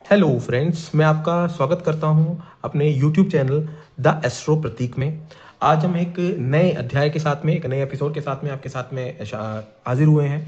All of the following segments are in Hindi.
हेलो फ्रेंड्स, मैं आपका स्वागत करता हूं अपने यूट्यूब चैनल द एस्ट्रो प्रतीक में। आज हम एक नए अध्याय के साथ में, एक नए एपिसोड के साथ में आपके साथ में हाजिर हुए हैं,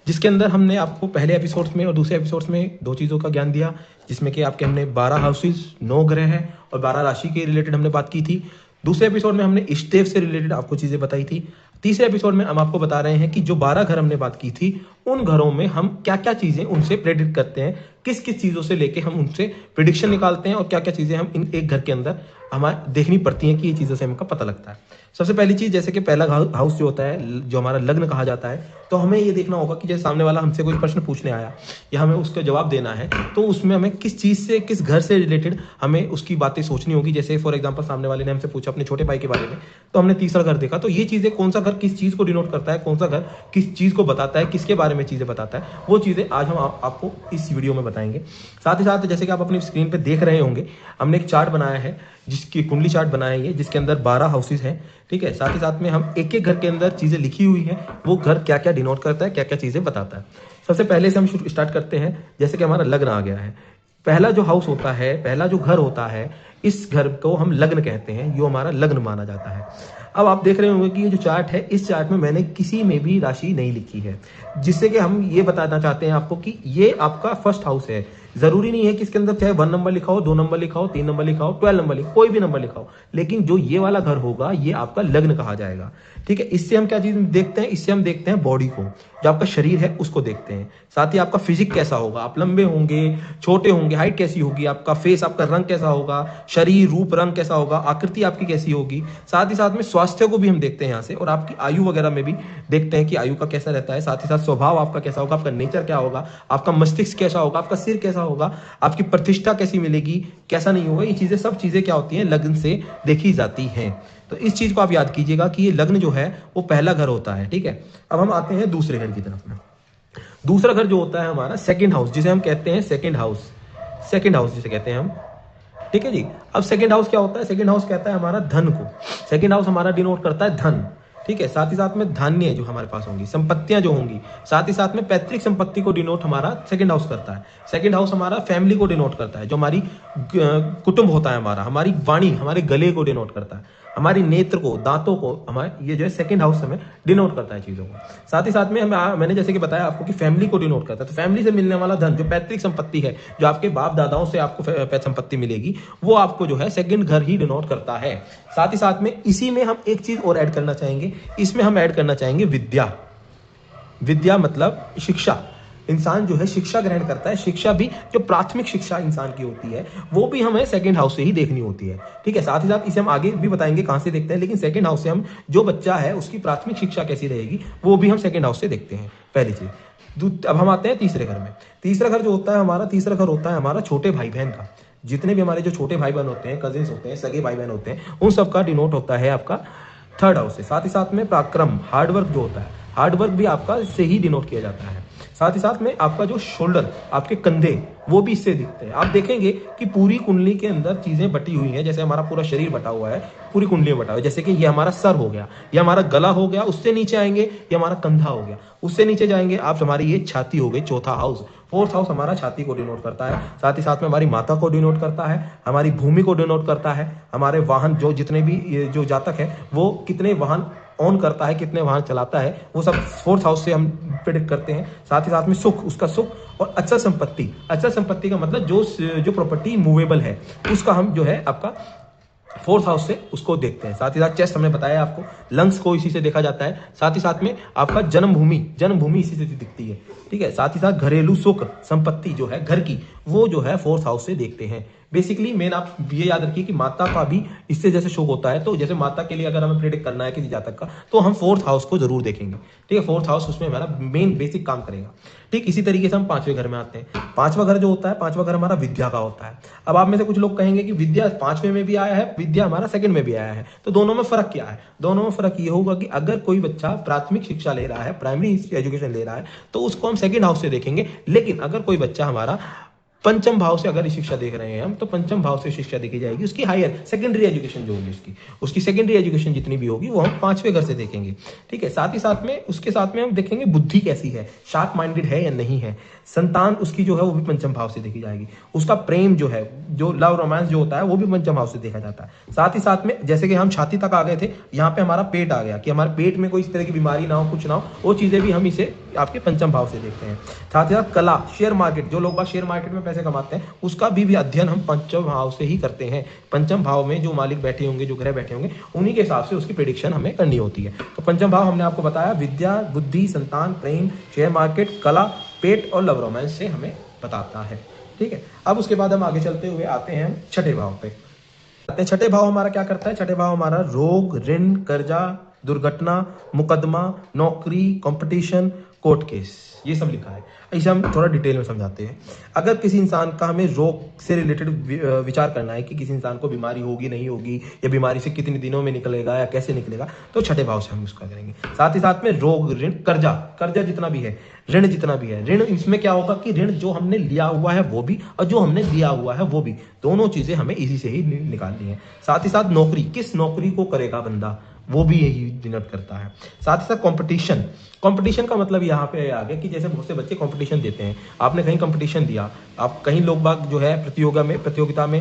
जिसके अंदर हमने आपको पहले एपिसोड्स में और दूसरे एपिसोड्स में दो चीज़ों का ज्ञान दिया, जिसमें कि आपके हमने 12 हाउसेज, 9 ग्रह हैं और 12 राशि के रिलेटेड हमने बात की थी। दूसरे एपिसोड में हमने इष्टदेव से रिलेटेड आपको चीज़ें बताई थी। तीसरे एपिसोड में हम आपको बता रहे हैं कि जो 12 घर हमने बात की थी, उन घरों में हम क्या क्या चीज़ें उनसे प्रेडिक्ट करते हैं, किस किस चीज़ों से लेके हम उनसे प्रिडिक्शन निकालते हैं और क्या क्या चीज़ें हम इन एक घर के अंदर हमारे देखनी पड़ती हैं कि ये चीज़ों से हमका पता लगता है। सबसे पहली चीज़, जैसे कि पहला हाउस जो होता है, जो हमारा लग्न कहा जाता है, तो हमें ये देखना होगा कि जैसे सामने वाला हमसे कोई प्रश्न पूछने आया या हमें उसका जवाब देना है, तो उसमें हमें किस चीज़ से, किस घर से रिलेटेड हमें उसकी बातें सोचनी होगी। जैसे फॉर एग्जांपल सामने वाले ने हमसे पूछा अपने छोटे भाई के बारे में, तो हमने तीसरा घर देखा, तो ये चीज़ें कौन सा घर किस चीज़ को डिनोट करता है, कौन सा घर किस चीज़ को बताता है, किसके बारे में चीज़ें बताता है, वो चीज़ें आज हम आपको इस वीडियो में बताएंगे। साथ ही साथ जैसे कि आप अपनी स्क्रीन पे देख रहे होंगे, हमने एक चार्ट बनाया है, जिसकी कुंडली चार्ट बनाया है, जिसके अंदर 12 हाउसेज हैं। ठीक है, साथ ही साथ में हम एक एक घर के अंदर चीज़ें लिखी हुई हैं, वो घर क्या क्या डिनोट करता है, क्या क्या चीज़ें बताता है। सबसे पहले से हम स्टार्ट करते हैं। जैसे कि हमारा लग्न आ गया है, पहला जो हाउस होता है, पहला जो घर होता है, इस घर को हम लग्न कहते हैं, यो हमारा लग्न माना जाता है। अब आप देख रहे होंगे कि ये जो चार्ट है, इस चार्ट में मैंने किसी में भी राशि नहीं लिखी है, जिससे कि हम ये बताना चाहते हैं आपको कि ये आपका फर्स्ट हाउस है। जरूरी नहीं है कि इसके अंदर चाहे 1 नंबर लिखा हो, 2 नंबर लिखा हो, 3 नंबर लिखा हो, 12 नंबर लिखा हो, कोई भी नंबर लिखा हो, लेकिन जो ये वाला घर होगा, ये आपका लग्न कहा जाएगा। ठीक है, इससे हम क्या चीज देखते हैं, इससे हम देखते हैं बॉडी को, जो आपका शरीर है उसको देखते हैं। साथ ही आपका फिजिक कैसा होगा, आप लंबे होंगे, छोटे होंगे, हाइट कैसी होगी, आपका फेस, आपका रंग कैसा होगा, शरीर रूप रंग कैसा होगा, आकृति आपकी कैसी होगी। साथ ही साथ में स्वास्थ्य को भी हम देखते हैं यहाँ से, और आपकी आयु वगैरह में भी देखते हैं कि आयु का कैसा रहता है। साथ ही साथ स्वभाव आपका कैसा होगा, आपका नेचर क्या होगा, आपका मस्तिष्क कैसा होगा, आपका सिर कैसा होगा, आपकी प्रतिष्ठा कैसी मिलेगी, कैसा नहीं होगा। ये चीजें, सब चीजें क्या होती हैं, लग्न से देखी जाती हैं। तो इस चीज को आप याद कीजिएगा कि ये लग्न जो है वो पहला घर होता है। ठीक है, अब हम आते हैं दूसरे घर की तरफ में। दूसरा घर जो होता है हमारा सेकंड हाउस, जिसे हम कहते हैं सेकंड हाउस, सेकंड हाउस जिसे कहते हैं हम। ठीक है जी। अब सेकंड हाउस क्या होता है, सेकंड हाउस कहता है हमारा धन को। सेकंड हाउस हमारा डिनोट करता है धन। ठीक है, साथ ही साथ में धान्य जो हमारे पास होंगी, संपत्तियां जो होंगी, साथ ही साथ में पैतृक संपत्ति को डिनोट हमारा सेकंड हाउस करता है। सेकंड हाउस हमारा फैमिली को डिनोट करता है, जो हमारी कुटुंब होता है हमारा, हमारी वाणी, हमारे गले को डिनोट करता है, हमारी नेत्र को, दांतों को, हमारे ये जो है सेकंड हाउस हमें डिनोट करता है चीजों को। साथ ही साथ में मैंने जैसे कि बताया आपको कि फैमिली को डिनोट करता है, तो फैमिली से मिलने वाला धन, जो पैतृक संपत्ति है, जो आपके बाप दादाओं से आपको संपत्ति मिलेगी, वो आपको जो है सेकंड घर ही डिनोट करता है। साथ ही साथ में इसी में हम एक चीज और ऐड करना चाहेंगे, इसमें हम ऐड करना चाहेंगे विद्या। विद्या मतलब शिक्षा। इंसान जो है शिक्षा ग्रहण करता है, शिक्षा भी जो प्राथमिक शिक्षा इंसान की होती है, वो भी हमें सेकंड हाउस से ही देखनी होती है। ठीक है, साथ ही साथ इसे हम आगे भी बताएंगे कहां से देखते हैं, लेकिन सेकंड हाउस से हम, जो बच्चा है उसकी प्राथमिक शिक्षा कैसी रहेगी, वो भी हम सेकंड हाउस से देखते हैं, पहली चीज। अब हम आते हैं तीसरे घर में। तीसरा घर जो होता है हमारा, तीसरा घर होता है हमारा छोटे भाई बहन का। जितने भी हमारे जो छोटे भाई बहन होते हैं, कजिन्स होते हैं, सगे भाई बहन होते हैं, उन सबका डिनोट होता है आपका थर्ड हाउस से। साथ ही साथ में पराक्रम, हार्डवर्क जो होता है, हार्डवर्क भी आपका इससे ही डिनोट किया जाता है। साथ ही साथ में आपका जो शोल्डर, आपके कंधे, वो भी इससे दिखते हैं। आप देखेंगे कि पूरी कुंडली के अंदर चीजें बटी हुई हैं, जैसे हमारा पूरा शरीर बटा हुआ है, पूरी कुंडली में बटा हुआ है। जैसे कि ये हमारा सर हो गया, ये हमारा गला हो गया, उससे नीचे आएंगे ये हमारा कंधा हो गया, उससे नीचे जाएंगे आप, हमारी ये छाती हो गई, चौथा हाउस। फोर्थ हाउस हमारा छाती को डिनोट करता है। साथ ही साथ में हमारी माता को डिनोट करता है, हमारी भूमि को डिनोट करता है, हमारे वाहन, जो जितने भी जो जातक है वो कितने वाहन ऑन करता है, कितने वाहन चलाता है, वो सब फोर्थ हाउस से हम प्रेडिक्ट करते हैं। साथ ही साथ में सुख, उसका सुख, और अचल संपत्ति। अचल संपत्ति का मतलब जो प्रॉपर्टी मूवेबल है, उसका हम जो है आपका फोर्थ हाउस से उसको देखते हैं। साथ ही साथ चेस्ट हमने बताया आपको, लंग्स को इसी से देखा जाता है। साथ ही साथ में आपका जन्मभूमि, जन्मभूमि इसी से दिखती है। ठीक है, साथ ही साथ घरेलू सुख, संपत्ति जो है घर की, वो जो है फोर्थ हाउस से देखते हैं। बेसिकली मेन आप ये याद रखिए कि माता का भी इससे जैसे शोक होता है, तो जैसे माता के लिए अगर हमें प्रेडिक्ट करना है किसी जातक का, तो हम फोर्थ हाउस को जरूर देखेंगे। ठीक है, फोर्थ हाउस उसमें हमारा मेन बेसिक काम करेगा। ठीक इसी तरीके से हम पांचवें घर में आते हैं। पांचवा घर जो होता है, पांचवा घर हमारा विद्या का होता है। अब आप में से कुछ लोग कहेंगे कि विद्या पांचवें में भी आया है, विद्या हमारा सेकंड में भी आया है, तो दोनों में फर्क क्या है। दोनों में फर्क ये होगा कि अगर कोई बच्चा प्राथमिक शिक्षा ले रहा है, प्राइमरी एजुकेशन ले रहा है, तो उसको हम सेकंड हाउस से देखेंगे। लेकिन अगर कोई बच्चा हमारा पंचम भाव से अगर शिक्षा देख रहे हैं हम, तो पंचम भाव से शिक्षा देखी जाएगी उसकी हायर सेकेंडरी एजुकेशन जो होगी उसकी सेकेंडरी एजुकेशन जितनी भी होगी वो हम पांचवें घर से देखेंगे। ठीक है, साथ ही साथ में उसके साथ में हम देखेंगे बुद्धि कैसी है, शार्प माइंडेड है या नहीं है। संतान उसकी जो है वो भी पंचम भाव से देखी जाएगी। उसका प्रेम जो है, जो लव रोमांस जो होता है वो भी पंचम भाव से देखा जाता है। साथ ही साथ में जैसे कि हम छाती तक आ गए थे, यहाँ पे हमारा पेट आ गया कि हमारे पेट में कोई इस तरह की बीमारी ना हो, कुछ ना हो, वो चीजें भी हम इसे आपके पंचम भाव से देखते हैं। साथ ही साथ कला, शेयर मार्केट, जो लोग शेयर मार्केट में पैसे कमाते हैं उसका भी अध्ययन हम पंचम भाव से ही करते हैं। पंचम भाव में जो मालिक बैठे होंगे, जो ग्रह बैठे होंगे, उन्हीं के हिसाब से उसकी प्रेडिक्शन हमें करनी होती है। तो पंचम भाव हमने आपको बताया विद्या, बुद्धि, संतान, प्रेम, शेयर मार्केट, कला, पेट और लव रोमांस से हमें बताता है। ठीक है, अब उसके बाद हम आगे चलते हुए आते हैं छठे भाव पे। छठे भाव हमारा क्या करता है? छठे भाव हमारा रोग, ऋण, कर्जा, दुर्घटना, मुकदमा, नौकरी, कंपटीशन, कोर्ट केस, ये सब लिखा है। इसे हम थोड़ा डिटेल में समझाते हैं। अगर किसी इंसान का हमें रोग से रिलेटेड विचार करना है कि किसी इंसान को बीमारी होगी नहीं होगी, या बीमारी से कितने दिनों में निकलेगा या कैसे निकलेगा, तो छठे भाव से हम उसका करेंगे। साथ ही साथ में रोग, ऋण, कर्जा, कर्जा जितना भी है, ऋण जितना भी है, ऋण इसमें क्या होगा कि ऋण जो हमने लिया हुआ है वो भी और जो हमने दिया हुआ है वो भी, दोनों चीजें हमें इसी से ही निकालनी है। साथ ही साथ नौकरी, किस नौकरी को करेगा बंदा, वो भी यही डिनोट करता है। साथ ही साथ कंपटीशन, कंपटीशन का मतलब यहाँ पे आ गया कि जैसे बहुत से बच्चे कंपटीशन देते हैं, आपने कहीं कंपटीशन दिया, आप कहीं लोग बाग जो है प्रतियोगिता में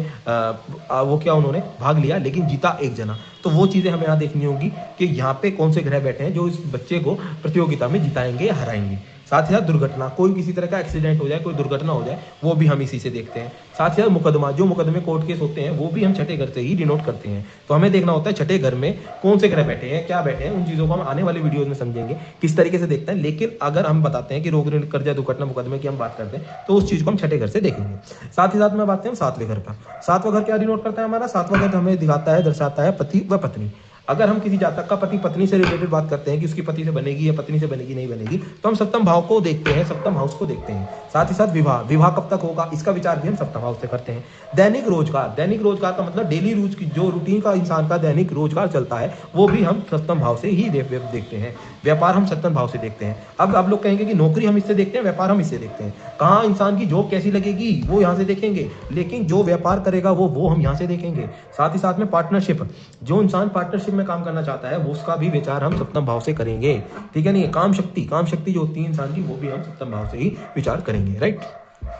वो क्या उन्होंने भाग लिया लेकिन जीता एक जना, तो वो चीजें हमें यहाँ देखनी होगी कि यहाँ पे कौन से ग्रह बैठे हैं जो इस बच्चे को प्रतियोगिता में जिताएंगे या हराएंगे। साथ ही साथ दुर्घटना, कोई किसी तरह का एक्सीडेंट हो जाए, कोई दुर्घटना हो जाए, वो भी हम इसी से देखते हैं। साथ ही साथ मुकदमा, जो मुकदमे कोर्ट केस होते हैं वो भी हम छठे घर से ही डिनोट करते हैं। तो हमें देखना होता है छठे घर में कौन से ग्रह बैठे हैं, क्या बैठे हैं, उन चीजों को हम आने वाली वीडियोज में समझेंगे किस तरीके से देखते हैं। लेकिन अगर हम बताते हैं कि रोग, ऋण, कर्जा, दुर्घटना, मुकदमे की हम बात करते हैं तो उस चीज को हम छठे घर से देखेंगे। साथ ही साथ में बात करें सातवें घर का। सातवां घर क्या डिनोट करता है? हमारा सातवां घर हमें दिखाता है, दर्शाता है पति व पत्नी। अगर हम किसी जातक का पति पत्नी से रिलेटेड बात करते हैं कि उसकी पति से बनेगी या पत्नी से बनेगी नहीं बनेगी, तो हम सप्तम भाव को देखते हैं, सप्तम हाउस को देखते हैं। साथ ही साथ विवाह, विवाह कब तक होगा इसका विचार भी हम सप्तम हाउस से करते हैं। दैनिक रोजगार, दैनिक रोजगार का मतलब डेली रोज की जो रूटीन का इंसान का दैनिक रोजगार चलता है वो भी हम सप्तम भाव से ही देखते हैं। व्यापार हम सप्तम भाव से देखते हैं। अब आप लोग कहेंगे कि नौकरी हम इससे देखते हैं, व्यापार हम इससे देखते हैं। कहाँ इंसान की जॉब कैसी लगेगी वो यहाँ से देखेंगे, लेकिन जो व्यापार करेगा वो हम यहाँ से देखेंगे। साथ ही साथ में पार्टनरशिप, जो इंसान पार्टनरशिप में काम करना चाहता है वो उसका भी विचार हम सप्तम भाव से करेंगे। ठीक है नहीं? काम शक्ति, काम शक्ति जो होती है इंसान की, वो भी हम सप्तम भाव से ही विचार करेंगे। राइट,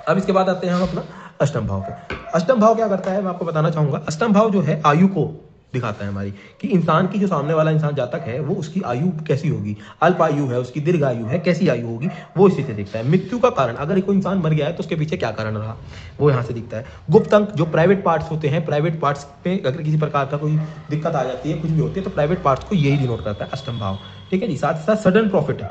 अब इसके बाद आते हैं हम अपना अष्टम भाव पे। अष्टम भाव क्या करता है मैं आपको बताना चाहूंगा। अष्टम भाव जो है आयु को दिखाता है हमारी, कि इंसान की जो सामने वाला इंसान जातक है वो उसकी आयु कैसी होगी, अल्प आयु है उसकी, दीर्घ आयु है, कैसी आयु होगी, वो इसी से दिखता है। मृत्यु का कारण, अगर कोई इंसान मर गया है तो उसके पीछे क्या कारण रहा, वो यहाँ से दिखता है। गुप्त अंक, जो प्राइवेट पार्ट्स होते हैं, प्राइवेट पार्ट्स पे अगर किसी प्रकार का कोई दिक्कत आ जाती है, कुछ भी होती है, तो प्राइवेट पार्ट्स को यही डिनोट करता है अष्टम भाव। ठीक है जी। साथ ही साथ सडन प्रॉफिट,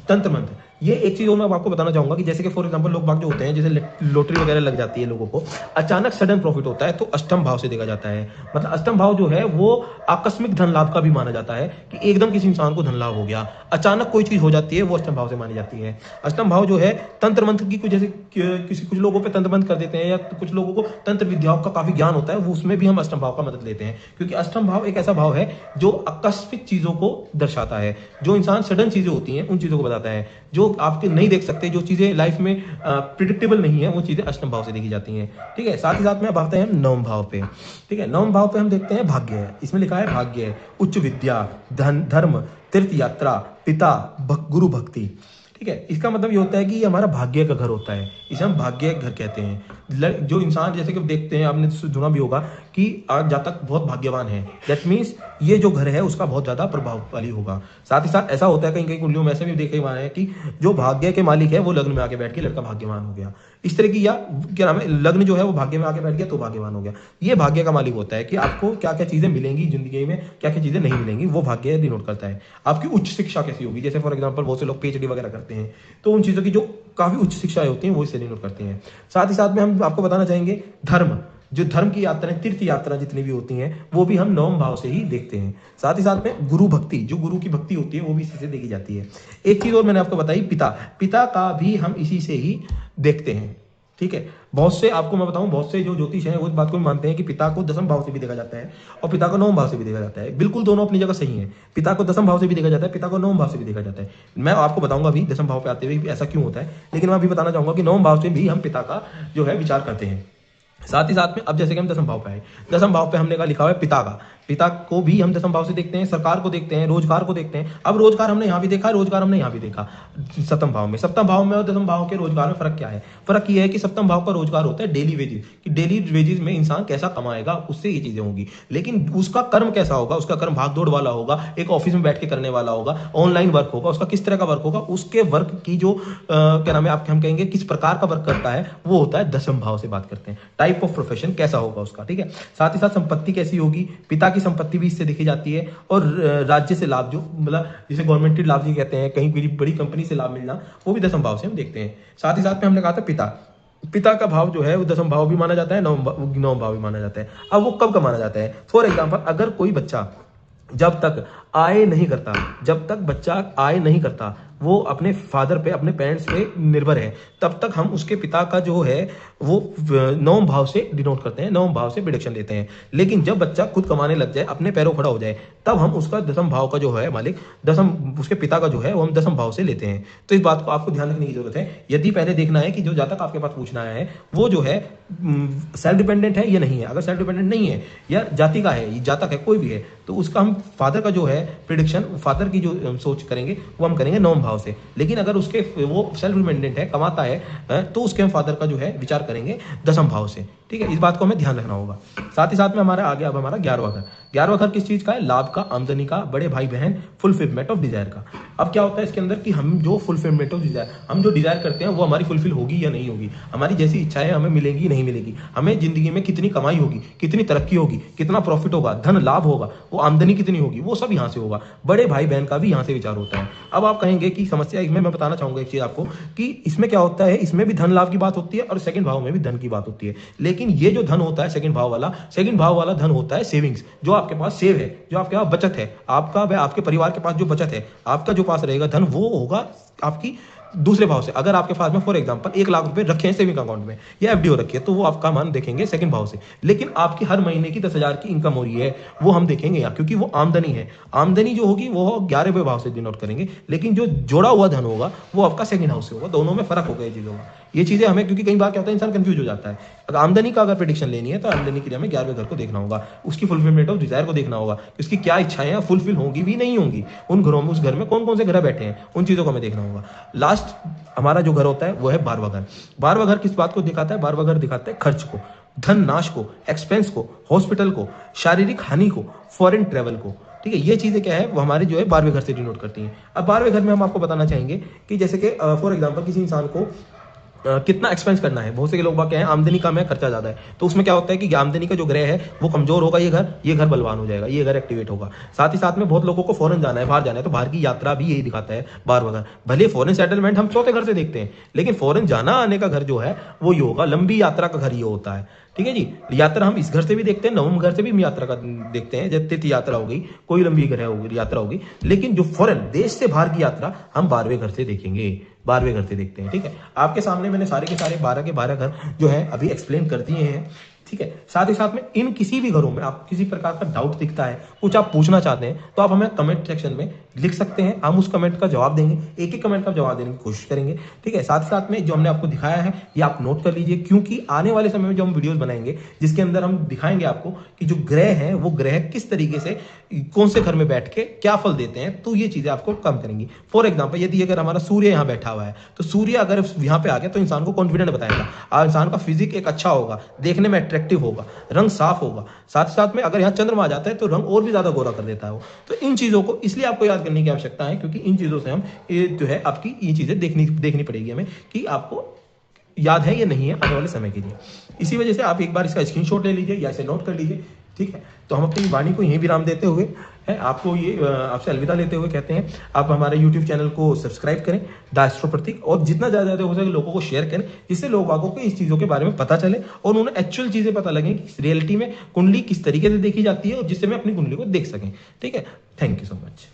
तंत्र मंत्र, ये एक चीज मैं आपको बताना चाहूंगा कि जैसे कि फॉर एग्जांपल लोग बाग जो होते हैं, जैसे लॉटरी वगैरह लग जाती है लोगों को, अचानक सडन प्रॉफिट होता है तो अष्टम भाव से देखा जाता है। मतलब अष्टम भाव जो है वो आकस्मिक धन लाभ का भी माना जाता है, कि एकदम किसी इंसान को धन लाभ हो गया, अचानक कोई चीज हो जाती है, वो अष्टम भाव से मानी जाती है। अष्टम भाव जो है तंत्र मंत्र की, कुछ जैसे कुछ लोगों पे तंत्र मंत्र कर देते हैं, या कुछ लोगों को तंत्र विद्याओं का काफी ज्ञान होता है, वो उसमें भी हम अष्टम भाव का मदद लेते हैं, क्योंकि अष्टम भाव एक ऐसा भाव है जो आकस्मिक चीजों को दर्शाता है। जो इंसान सडन चीजें होती हैं उन चीजों को बताता है, जो आपके नहीं देख सकते, जो चीजें लाइफ में प्रिडिक्टेबल नहीं है, वो चीजें अष्टम भाव से देखी जाती हैं। ठीक है। साथ ही साथ में अब आते हैं नवम भाव पे। ठीक है, नवम भाव पे हम देखते हैं भाग्य, इसमें लिखा है भाग्य, उच्च विद्या, धन, धर्म, तीर्थ यात्रा, पिता, गुरु भक्ति। ठीक है, इसका मतलब ये होता है कि ये हमारा भाग्य का घर होता है, इसे हम भाग्य घर कहते हैं। जो इंसान, जैसे कि देखते हैं, आपने सुना भी होगा कि आज जातक बहुत भाग्यवान है, दैट मीन्स ये जो घर है उसका बहुत ज्यादा प्रभावशाली होगा। साथ ही साथ ऐसा होता है कहीं कहीं कुंडलियों में ऐसे भी देखे हुए हैं कि जो भाग्य के मालिक है वो लग्न में आके बैठ के लड़का भाग्यवान हो गया, इस तरह की, या क्या नाम है, लग्न जो है वो भाग्य में आके बैठ गया तो भाग्यवान हो गया। ये भाग्य का मालिक होता है कि आपको क्या क्या चीजें मिलेंगी जिंदगी में, क्या क्या चीजें नहीं मिलेंगी, वो भाग्य डिनोट करता है। आपकी उच्च शिक्षा कैसी होगी, जैसे फॉर एग्जांपल बहुत से लोग पीएचडी वगैरह करते हैं, तो उन चीजों की जो काफी उच्च शिक्षाएं होती हैं वो इससे डिनोट करते हैं। साथ ही साथ में हम आपको बताना चाहेंगे धर्म, जो धर्म की यात्राएं, तीर्थ यात्रा जितनी भी होती हैं, वो भी हम नवम भाव से ही देखते हैं। साथ ही साथ में गुरु भक्ति, जो गुरु की भक्ति होती है वो भी इसी से देखी जाती है। एक चीज और मैंने आपको बताई, पिता, पिता का भी हम इसी से ही देखते हैं। ठीक है। बहुत से आपको मैं बताऊं, बहुत से जो ज्योतिष हैं वो इस बात को भी मानते हैं कि पिता को दसम भाव से भी देखा जाता है और पिता को नवम भाव से भी देखा जाता है। बिल्कुल दोनों अपनी जगह सही है। पिता को दसम भाव से भी देखा जाता है, पिता को नवम भाव से भी देखा जाता है। मैं आपको बताऊंगा अभी दसम भाव पे आते हुए ऐसा क्यों होता है, लेकिन मैं अभी बताना चाहूंगा कि नवम भाव से भी हम पिता का जो है विचार करते हैं। साथ ही साथ में अब जैसे कि हम दसम भाव पे आए, दसम भाव पे हमने कहा लिखा हुआ है पिता का, पिता को भी हम दसम भाव से देखते हैं, सरकार को देखते हैं, रोजगार को देखते हैं। अब रोजगार हमने यहाँ भी देखा, रोजगार हमने यहाँ भी देखा सप्तम भाव में। सप्तम भाव में और दसम भाव के रोजगार में फर्क क्या है? फर्क ये है कि सप्तम भाव का रोजगार होता है डेली वेजेस, कि डेली वेजेस में इंसान कैसा कमाएगा उससे ये चीजें होंगी। लेकिन उसका कर्म कैसा होगा, उसका कर्म भागदौड़ वाला होगा, एक ऑफिस में बैठ के करने वाला होगा, ऑनलाइन वर्क होगा, उसका किस तरह का वर्क होगा, उसके वर्क की जो क्या नाम है आप हम कहेंगे किस प्रकार का वर्क करता है, वो होता है दसम भाव से बात करते हैं। टाइप ऑफ प्रोफेशन कैसा होगा उसका, ठीक है। साथ ही साथ संपत्ति कैसी होगी, पिता की संपत्ति भी इससे देखी जाती है। और राज्य से लाभ, जो मतलब जिसे गवर्नमेंट लाभ भी कहते हैं, कहीं बड़ी कंपनी से लाभ मिलना, वो भी दसम भाव से हम देखते हैं। साथ ही साथ में हमने कहा था पिता का भाव जो है वो दसम भाव भी माना जाता है, नवम भाव भी माना जाता है। अब वो कब का माना जाता है? फॉर एग्जाम्पल, अगर कोई बच्चा जब तक आय नहीं करता, जब तक बच्चा आय नहीं करता, वो अपने फादर पे, अपने पेरेंट्स पे निर्भर है, तब तक हम उसके पिता का जो है वो नवम भाव से डिनोट करते हैं, नवम भाव से प्रिडिक्शन देते हैं। लेकिन जब बच्चा खुद कमाने लग जाए, अपने पैरों खड़ा हो जाए, तब हम उसका दसम भाव का जो है मालिक, दसम उसके पिता का जो है वो हम दसम भाव से लेते हैं। तो इस बात को आपको ध्यान रखने की जरूरत है। यदि पहले देखना है कि जो जातक आपके पास पूछना है वो जो है सेल्फ डिपेंडेंट है या नहीं है। अगर सेल्फ डिपेंडेंट नहीं है या जाति का है, जातक है, कोई भी है, तो उसका हम फादर का जो है प्रिडिक्शन, फादर की जो सोच करेंगे वो हम करेंगे नवम भाव से। लेकिन अगर उसके वो सेल्फ डिपेंडेंट है, कमाता है, तो उसके हम फादर का जो है विचार करेंगे दसम भाव से, ठीक है। इस बात को हमें ध्यान रखना होगा। साथ ही साथ में हमारा आगे अब हमारा 11वां घर। 11वां घर किस चीज का है? लाभ का, आमदनी का, बड़े भाई बहन, फुलफिलमेंट ऑफ डिजायर का। अब क्या होता है इसके अंदर कि हम जो फुलफिलमेंट ऑफ डिजायर, हम जो डिजायर करते हैं वो हमारी फुलफिल होगी या नहीं होगी, हमारी जैसी इच्छाएं हमें मिलेंगी नहीं मिलेगी, हमें जिंदगी में कितनी कमाई होगी, कितनी तरक्की होगी, कितना प्रॉफिट होगा, धन लाभ होगा, वो आमदनी कितनी होगी, वो सब यहाँ से होगा। बड़े भाई बहन का भी यहाँ से विचार होता है। अब आप कहेंगे कि समस्या, इसमें मैं बताना चाहूंगा एक चीज आपको कि इसमें क्या होता है, इसमें भी धन लाभ की बात होती है और सेकंड भाव में भी धन की बात होती है। लेकिन ये जो धन होता है सेकंड भाव वाला धन होता है सेविंग्स, जो आपके पास सेव है, जो आपके पास बचत है, आपका व आपके परिवार के पास जो बचत है, आपका जो पास रहेगा धन, वो होगा आपकी दूसरे भाव से। अगर आपके पास में फॉर एग्जांपल 1 लाख रुपए रखे हैं सेविंग अकाउंट में या एफडी हो रखी है, तो वो आपका मान देखेंगे सेकंड भाव से। लेकिन आपकी हर महीने की 10,000 की इनकम हो रही है, वो हम देखेंगे यहाँ, क्योंकि वो आमदनी है। आमदनी जो होगी वो 11वें भाव से डिनोट करेंगे। लेकिन जो जोड़ा हुआ धन होगा वो आपका सेकंड हाउस से होगा। दोनों में फर्क होगा ये चीजों का। ये चीजें हमें, क्योंकि कई बार क्या होता है इंसान कंफ्यूज हो जाता है। अगर आमदनी का अगर प्रेडिक्शन लेनी है तो आमदनी के लिए हमें 11वें घर को देखना होगा, उसकी फुलफिलमेंट ऑफ डिजायर को देखना होगा, उसकी क्या इच्छाएं फुलफिल होंगी भी नहीं होंगी, उन घरों में, उस घर में कौन कौन से ग्रह बैठे हैं, उन चीजों को हमें देखना होगा। लास्ट हमारा जो घर होता है वो है 12वां घर। 12वां घर किस बात को दिखाता है? 12वां घर दिखाता है खर्च को, धन नाश को, एक्सपेंस को, हॉस्पिटल को, शारीरिक हानि को, फॉरेन ट्रेवल को, ठीक है। ये चीजें क्या है वो हमारे जो है 12वें घर से डिनोट करती हैं। अब 12वें घर में हम आपको बताना चाहेंगे कि जैसे कि फॉर एग्जांपल किसी इंसान को कितना एक्सपेंस करना है। बहुत से लोग क्या है, आमदनी कम है खर्चा ज्यादा है, तो उसमें क्या होता है कि आमदनी का जो ग्रह है वो कमजोर होगा, ये घर बलवान हो जाएगा, ये घर एक्टिवेट होगा। साथ ही साथ में बहुत लोगों को फॉरेन जाना है, बाहर जाना है, तो बाहर की यात्रा भी यही दिखाता है 12वां घर। भले फॉरेन सेटलमेंट हम चौथे घर से देखते हैं, लेकिन फॉरेन जाना आने का घर जो है वो ये होगा, लंबी यात्रा का घर ये होता है, ठीक है जी। यात्रा हम इस घर से भी देखते हैं, नवम घर से भी हम यात्रा का देखते हैं, जब तीर्थ यात्रा हो गई, कोई लंबी ग्रह होगी, यात्रा होगी। लेकिन जो फॉरेन देश से बाहर की यात्रा हम 12वें घर से देखेंगे, 12वें घर से देखते हैं, ठीक है। आपके सामने मैंने सारे के सारे 12 के 12 घर जो है अभी एक्सप्लेन कर दिए हैं, ठीक है। साथ ही साथ में इन किसी भी घरों में आप किसी प्रकार का डाउट दिखता है, कुछ आप पूछना चाहते हैं, तो आप हमें कमेंट सेक्शन में लिख सकते हैं, हम उस कमेंट का जवाब देंगे, एक एक कमेंट का जवाब देने की कोशिश करेंगे, ठीक है। साथ ही साथ में जो हमने आपको दिखाया है ये आप नोट कर लीजिए, क्योंकि आने वाले समय में जो हम वीडियोस बनाएंगे जिसके अंदर हम दिखाएंगे आपको कि जो ग्रह हैं वो ग्रह किस तरीके से कौन से घर में बैठ के क्या फल देते हैं, तो ये चीजें आपको कम करेंगी। फॉर एग्जाम्पल यदि अगर हमारा सूर्य यहाँ बैठा हुआ है, तो सूर्य अगर यहाँ पे आ गया तो इंसान को कॉन्फिडेंट बताएगा, और इंसान का फिजिक एक अच्छा होगा, देखने में अट्रैक्टिव होगा, रंग साफ होगा। साथ ही साथ में अगर यहाँ चंद्रमा आ जाता है तो रंग और भी ज्यादा गोरा कर देता है वो। तो इन चीजों को इसलिए आपको याद करने की आवश्यकता है, क्योंकि इन चीजों से हम ये जो है आपकी ये चीजें देखनी पड़ेगी हमें कि आपको याद है या नहीं है आने वाले समय के लिए। इसी वजह से आप एक बार इसका स्क्रीनशॉट ले लीजिए या इसे नोट कर लीजिए, ठीक है। तो हम अपनी वाणी को यहीं विराम देते हुए है आपको ये आपसे अलविदा लेते हुए कहते हैं, आप हमारे YouTube चैनल को सब्सक्राइब करें द एस्ट्रो प्रतीक, और जितना ज़्यादा हो सके लोगों को शेयर करें, जिससे लोगों को इस चीज़ों के बारे में पता चले और उन्हें एक्चुअल चीज़ें पता लगे कि रियलिटी में कुंडली किस तरीके से देखी जाती है, और जिससे मैं अपनी कुंडली को देख सकें, ठीक है। Thank you so much.